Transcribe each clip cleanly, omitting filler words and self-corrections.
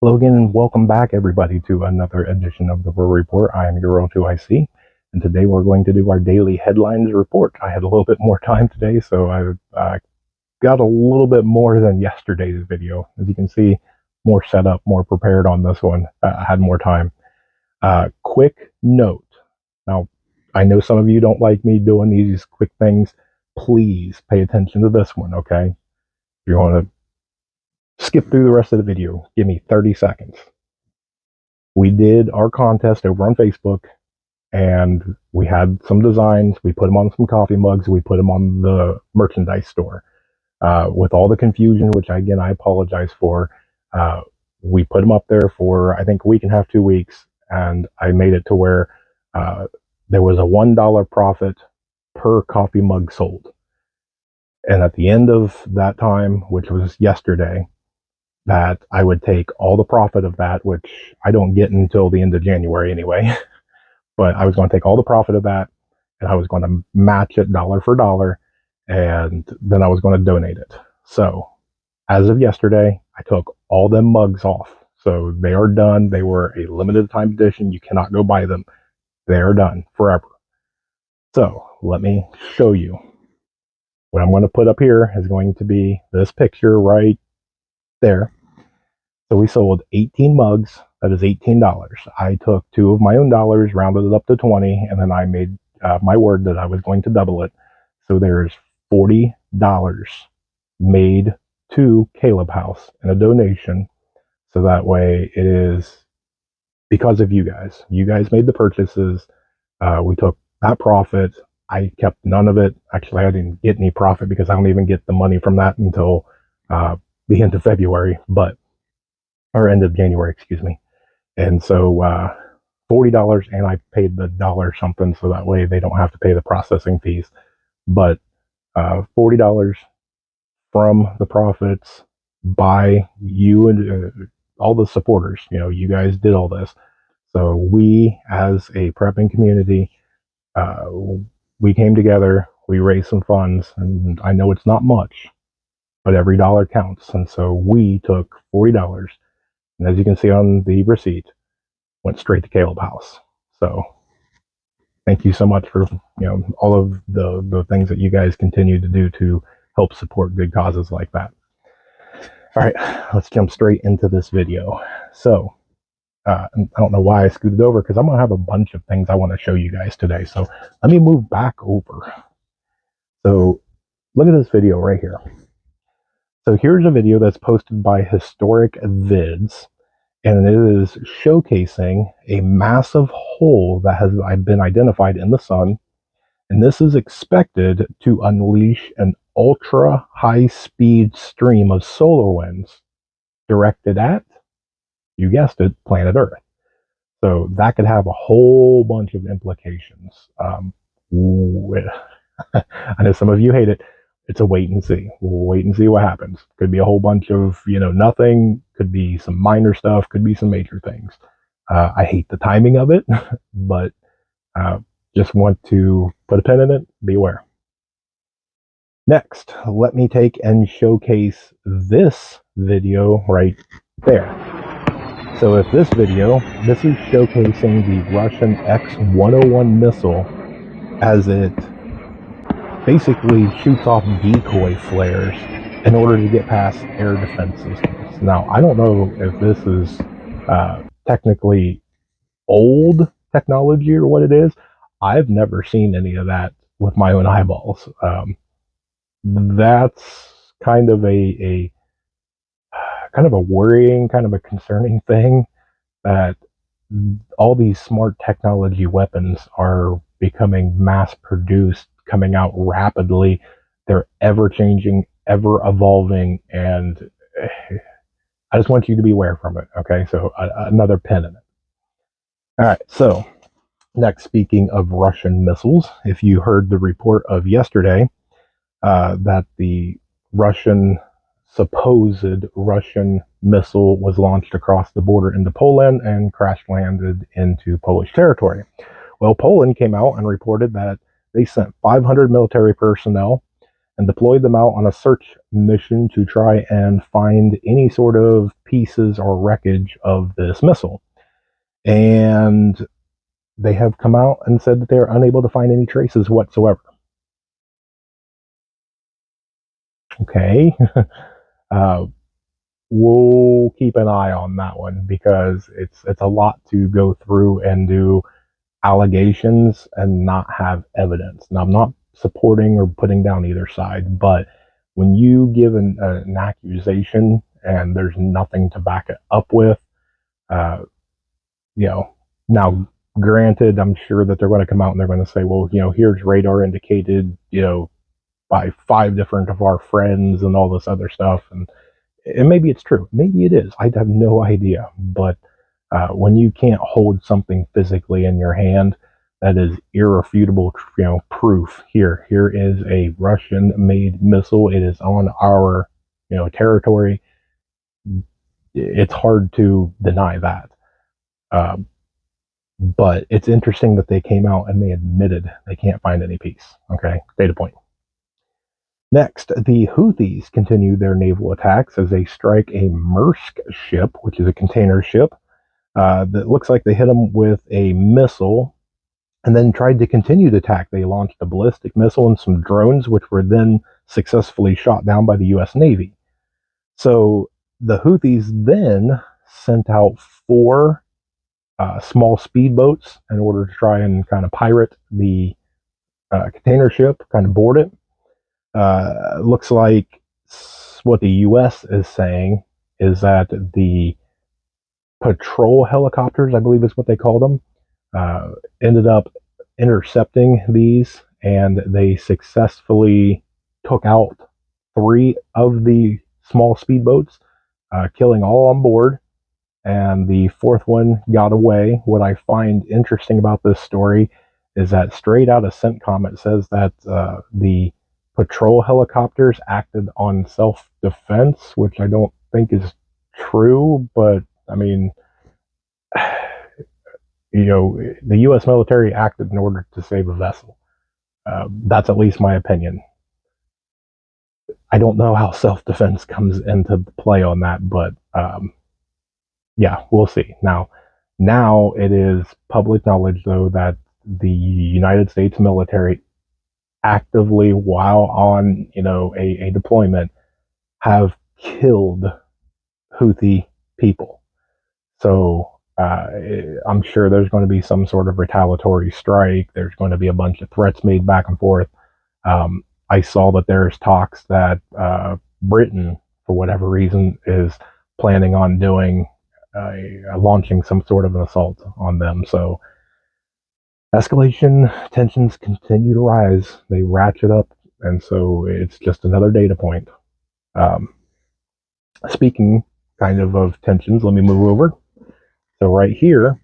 Hello again, and welcome back, everybody, to another edition of the Ruhr Report. I am your 2IC, and today we're going to do our daily headlines report. I had a little bit more time today, so I got a little bit more than yesterday's video. As you can see, more set up, more prepared on this one. I had more time. Quick note. Now, I know some of you don't like me doing these quick things. Please pay attention to this one, okay? If you want to skip through the rest of the video, give me 30 seconds. We did our contest over on Facebook, and we had some designs. We put them on some coffee mugs. We put them on the merchandise store. With all the confusion, which again I apologize for, we put them up there for I think a week and a half, 2 weeks, and I made it to where there was a $1 profit per coffee mug sold. And at the end of that time, which was yesterday, that I would take all the profit of that, which I don't get until the end of January anyway. But I was going to take all the profit of that, and I was going to match it dollar for dollar, and then I was going to donate it. So as of yesterday, I took all them mugs off. So they are done. They were a limited time edition. You cannot go buy them. They are done forever. So let me show you. What I'm going to put up here is going to be this picture right there. So we sold 18 mugs. That is $18. I took two of my own dollars, rounded it up to 20, and then I made my word that I was going to double it. So there's $40 made to Caleb House in a donation. So that way it is because of you guys. You guys made the purchases. We took that profit. I kept none of it. Actually, I didn't get any profit because I don't even get the money from that until the end of February, or end of January, excuse me. And so $40, and I paid the dollar something, so that way they don't have to pay the processing fees. But $40 from the profits by you and all the supporters. You know, you guys did all this. So we, as a prepping community, uh, we came together, we raised some funds, and I know it's not much, but every dollar counts. And so we took $40, and as you can see on the receipt, went straight to Caleb House. So thank you so much for all of the things that you guys continue to do to help support good causes like that. All right, let's jump straight into this video. So I don't know why I scooted over, because I'm going to have a bunch of things I want to show you guys today. So let me move back over. So look at this video right here. So here's a video that's posted by Historic Vids, and it is showcasing a massive hole that has been identified in the sun, and this is expected to unleash an ultra high-speed stream of solar winds directed at, you guessed it, planet Earth. So that could have a whole bunch of implications. I know some of you hate it. It's a wait and see. We'll wait and see what happens. Could be a whole bunch of, nothing. Could be some minor stuff. Could be some major things. I hate the timing of it, but just want to put a pin in it. Beware. Next, let me take and showcase this video right there. So if this video, this is showcasing the Russian X-101 missile as it basically shoots off decoy flares in order to get past air defense systems. Now, I don't know if this is technically old technology or what it is. I've never seen any of that with my own eyeballs. That's kind of a worrying, kind of a concerning thing, that all these smart technology weapons are becoming mass produced, coming out rapidly. They're ever changing, ever evolving, and I just want you to be aware from it. Okay, so another pin in it. All right, so next, speaking of Russian missiles, if you heard the report of yesterday, that the supposed Russian missile was launched across the border into Poland and crash landed into Polish territory. Well, Poland came out and reported that they sent 500 military personnel and deployed them out on a search mission to try and find any sort of pieces or wreckage of this missile. And they have come out and said that they're unable to find any traces whatsoever. Okay. uh, we'll keep an eye on that one because it's a lot to go through and do allegations and not have evidence. Now, I'm not supporting or putting down either side, but when you give an accusation and there's nothing to back it up with, uh, you know, now granted, I'm sure that they're going to come out and they're going to say, well, here's radar indicated, by 5 different of our friends and all this other stuff, and maybe it's true, maybe it is. I have no idea, but when you can't hold something physically in your hand that is irrefutable, proof. Here is a Russian-made missile. It is on our, territory. It's hard to deny that. But it's interesting that they came out and they admitted they can't find any peace. Okay, data point. Next, the Houthis continue their naval attacks as they strike a Maersk ship, which is a container ship, that looks like they hit them with a missile and then tried to continue the attack. They launched a ballistic missile and some drones, which were then successfully shot down by the U.S. Navy. So the Houthis then sent out 4 small speedboats in order to try and kind of pirate the container ship, kind of board it. Looks like what the U.S. is saying is that the patrol helicopters, I believe is what they called them, ended up intercepting these, and they successfully took out 3 of the small speedboats, killing all on board, and the 4th one got away. What I find interesting about this story is that straight out of CENTCOM it says that the patrol helicopters acted on self-defense, which I don't think is true, but I mean, the U.S. military acted in order to save a vessel. That's at least my opinion. I don't know how self-defense comes into play on that, but yeah, we'll see. Now it is public knowledge, though, that the United States military actively, while on a deployment, have killed Houthi people. So I'm sure there's going to be some sort of retaliatory strike. There's going to be a bunch of threats made back and forth. I saw that there's talks that Britain, for whatever reason, is planning on doing launching some sort of an assault on them. So escalation, tensions continue to rise. They ratchet up, and so it's just another data point. Speaking kind of tensions, let me move over. So right here,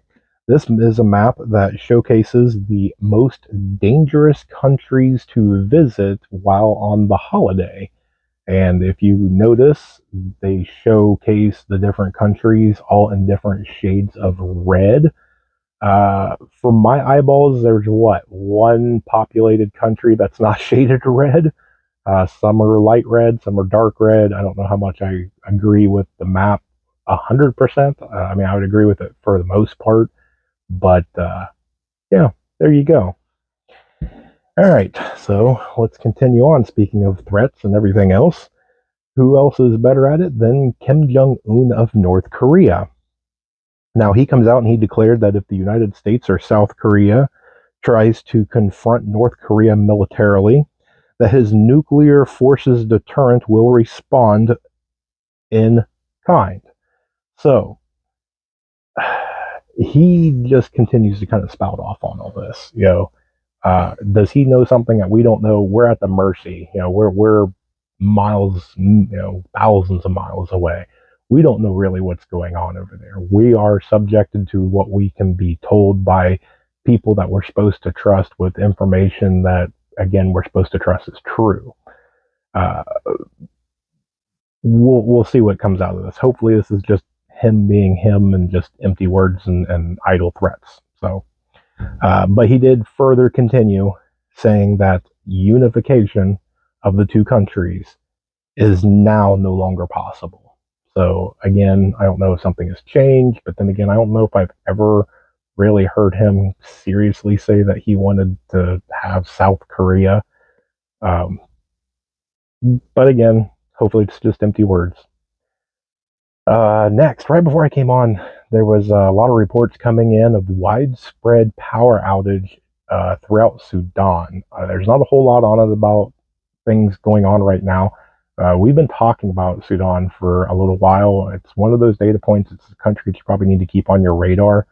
this is a map that showcases the most dangerous countries to visit while on the holiday. And if you notice, they showcase the different countries all in different shades of red. For my eyeballs, there's one populated country that's not shaded red. Some are light red, some are dark red. I don't know how much I agree with the map 100%. I mean, I would agree with it for the most part, but yeah, there you go. All right, so let's continue on. Speaking of threats and everything else, who else is better at it than Kim Jong-un of North Korea? Now, he comes out and he declared that if the United States or South Korea tries to confront North Korea militarily, that his nuclear forces deterrent will respond in kind. So, he just continues to kind of spout off on all this. Does he know something that we don't know? We're at the mercy. We're miles, thousands of miles away. We don't know really what's going on over there. We are subjected to what we can be told by people that we're supposed to trust with information that, again, we're supposed to trust is true. We'll see what comes out of this. Hopefully this is just him being him and just empty words and idle threats. So, but he did further continue saying that unification of the two countries is now no longer possible. So again, I don't know if something has changed, but then again, I don't know if I've ever really heard him seriously say that he wanted to have South Korea. Um, but again, hopefully it's just empty words. Next, right before I came on, there was a lot of reports coming in of widespread power outage throughout Sudan. There's not a whole lot on it about things going on right now. We've been talking about Sudan for a little while. It's one of those data points. It's a country that you probably need to keep on your radar.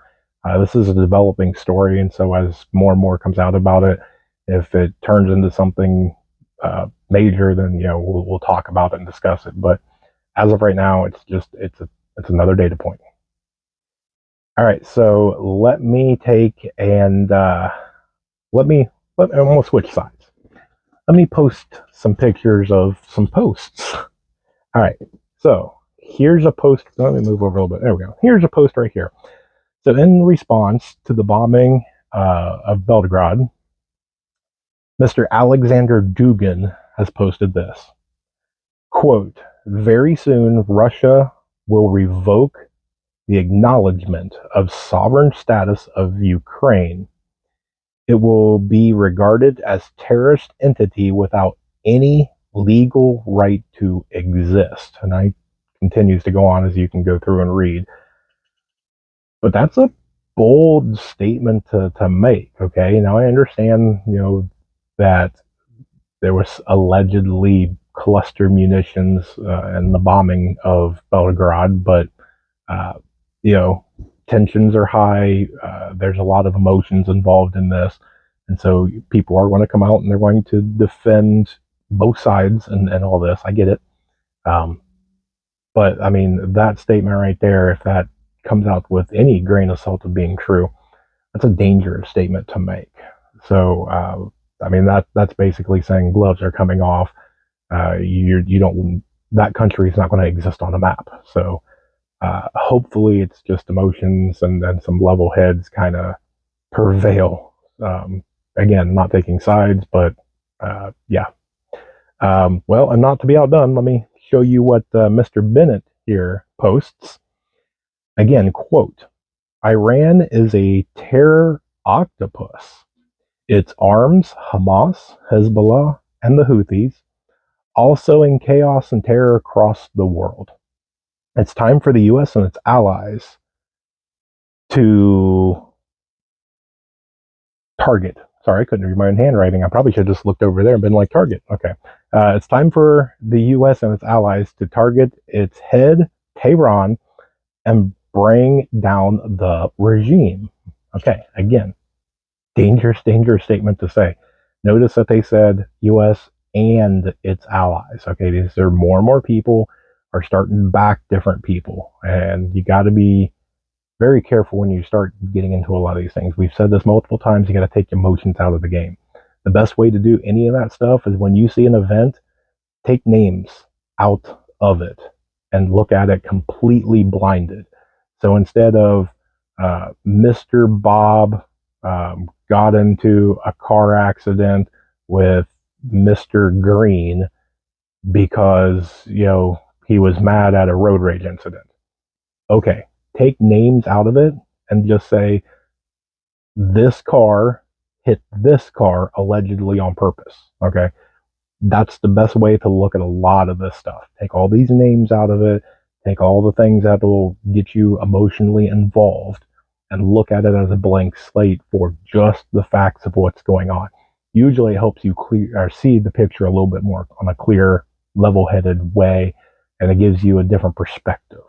This is a developing story, and so as more and more comes out about it, if it turns into something major, then we'll talk about it and discuss it. But as of right now, it's another data point. All right, so let me take and let me I'm gonna switch sides. Let me post some pictures of some posts. All right, so here's a post. Let me move over a little bit. There we go. Here's a post right here. So in response to the bombing of Belgrade, Mr. Alexander Dugin has posted this. Quote, very soon Russia will revoke the acknowledgement of sovereign status of Ukraine. It will be regarded as terrorist entity without any legal right to exist. And I continues to go on as you can go through and read. But that's a bold statement to make. Okay. Now I understand, that there was allegedly cluster munitions in the bombing of Belgrade, but uh, you know, tensions are high. There's a lot of emotions involved in this, and so people are going to come out and they're going to defend both sides and all this. I get it, um, but I mean that statement right there, if that comes out with any grain of salt of being true, that's a dangerous statement to make. So I mean that's basically saying gloves are coming off. You don't, that country is not going to exist on a map. So hopefully it's just emotions and some level heads kind of prevail. Again, not taking sides, but yeah. Well, and not to be outdone, let me show you what Mr. Bennett here posts. Again, quote, Iran is a terror octopus. Its arms Hamas, Hezbollah, and the Houthis, all sowing chaos and terror across the world. It's time for the U.S. and its allies to target. Sorry, I couldn't read my own handwriting. I probably should have just looked over there and been like, target. Okay. It's time for the U.S. and its allies to target its head, Tehran, and bring down the regime. Okay, again, dangerous statement to say. Notice that they said U.S. and its allies. Okay, these are more and more people are starting to back different people, and you got to be very careful when you start getting into a lot of these things. We've said this multiple times. You got to take emotions out of the game. The best way to do any of that stuff is when you see an event, take names out of it and look at it completely blinded. So instead of Mr. Bob got into a car accident with Mr. Green because, he was mad at a road rage incident. Okay, take names out of it and just say, this car hit this car allegedly on purpose. Okay, that's the best way to look at a lot of this stuff. Take all these names out of it, take all the things that will get you emotionally involved, and look at it as a blank slate for just the facts of what's going on. Usually it helps you clear or see the picture a little bit more on a clear, level-headed way, and it gives you a different perspective.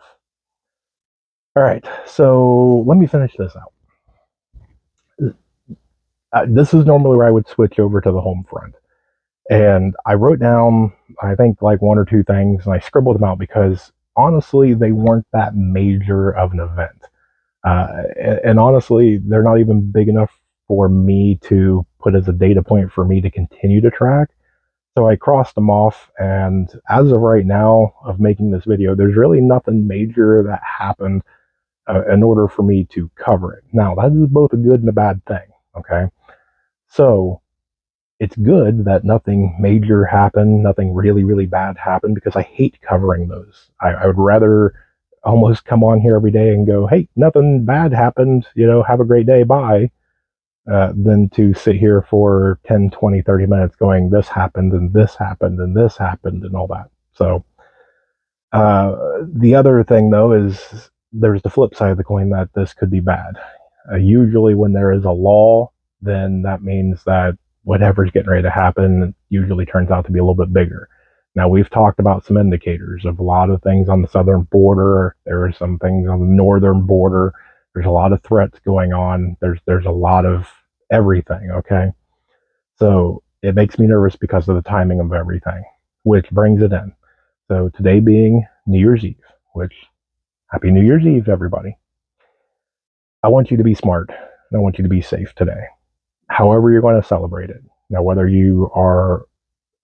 All right, so let me finish this out. This is normally where I would switch over to the home front. And I wrote down, I think, like one or two things, and I scribbled them out because honestly, they weren't that major of an event. And honestly, they're not even big enough for me to put as a data point for me to continue to track. So I crossed them off, and as of right now of making this video, there's really nothing major that happened in order for me to cover it. Now, that is both a good and a bad thing, okay? So it's good that nothing major happened, nothing really, really bad happened, because I hate covering those. I would rather almost come on here every day and go, hey, nothing bad happened, have a great day, bye, than to sit here for 10, 20, 30 minutes going, this happened and this happened and this happened and all that. So the other thing, though, is there's the flip side of the coin that this could be bad. Usually, when there is a law, then that means that whatever's getting ready to happen usually turns out to be a little bit bigger. Now, we've talked about some indicators of a lot of things on the southern border. There are some things on the northern border. There's a lot of threats going on. There's a lot of everything. Okay, so it makes me nervous because of the timing of everything, which brings it in. So today being New Year's Eve, which Happy New Year's Eve, everybody. I want you to be smart and I want you to be safe today. However you're going to celebrate it. Now, whether you are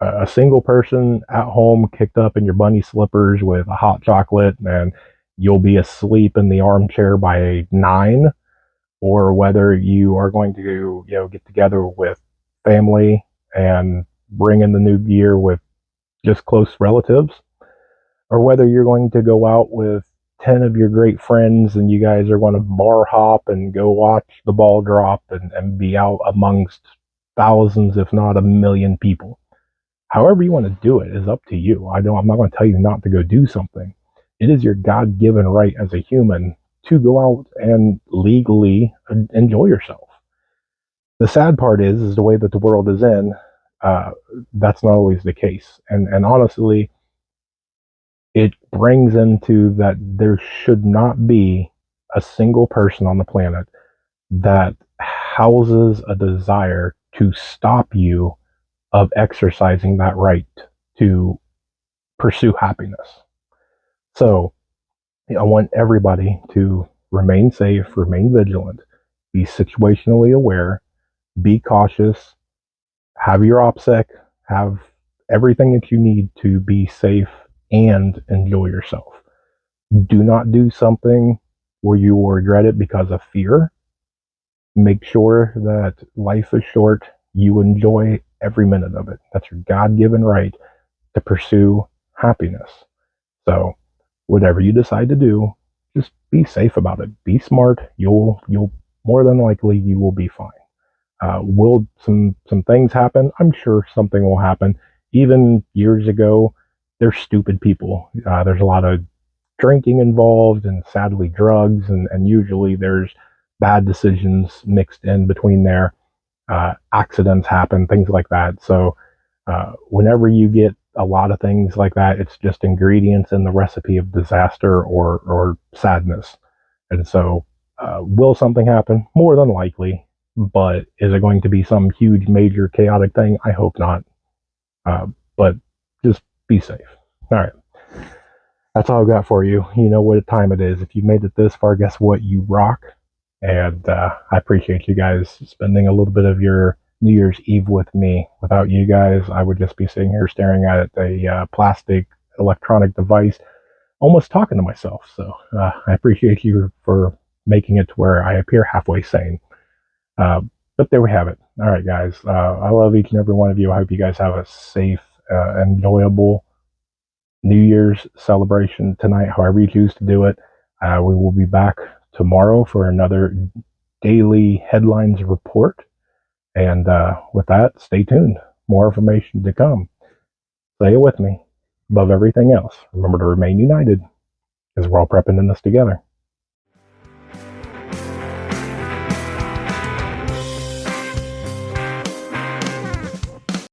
a single person at home, kicked up in your bunny slippers with a hot chocolate, and you'll be asleep in the armchair by 9, or whether you are going to, get together with family and bring in the new year with just close relatives, or whether you're going to go out with 10 of your great friends and you guys are going to bar hop and go watch the ball drop and be out amongst thousands, if not a million people. However you want to do it is up to you. I'm not going to tell you not to go do something. It is your God-given right as a human to go out and legally enjoy yourself. The sad part is the way that the world is in, that's not always the case. And honestly, it brings into that there should not be a single person on the planet that houses a desire to stop you of exercising that right to pursue happiness. So I want everybody to remain safe, remain vigilant, be situationally aware, be cautious, have your OPSEC, have everything that you need to be safe and enjoy yourself. Do not do something where you will regret it because of fear. Make sure that life is short. You enjoy every minute of it. That's your God-given right to pursue happiness. So whatever you decide to do, just be safe about it. Be smart. You'll more than likely you will be fine. Will some things happen? I'm sure something will happen. Even years ago, there's stupid people. There's a lot of drinking involved and sadly drugs, and usually there's bad decisions mixed in between there. Accidents happen, things like that. So whenever you get a lot of things like that, it's just ingredients in the recipe of disaster or sadness. And so will something happen? More than likely. But is it going to be some huge, major, chaotic thing? I hope not. But just be safe. All right. That's all I've got for you. You know what time it is. If you made it this far, guess what? You rock. And I appreciate you guys spending a little bit of your New Year's Eve with me. Without you guys, I would just be sitting here staring at a plastic electronic device, almost talking to myself. So I appreciate you for making it to where I appear halfway sane. But there we have it. All right, guys. I love each and every one of you. I hope you guys have a safe, enjoyable New Year's celebration tonight, however you choose to do it. We will be back tomorrow for another daily headlines report. And with that, stay tuned. More information to come. Say it with me. Above everything else, remember to remain united, because we're all prepping in this together.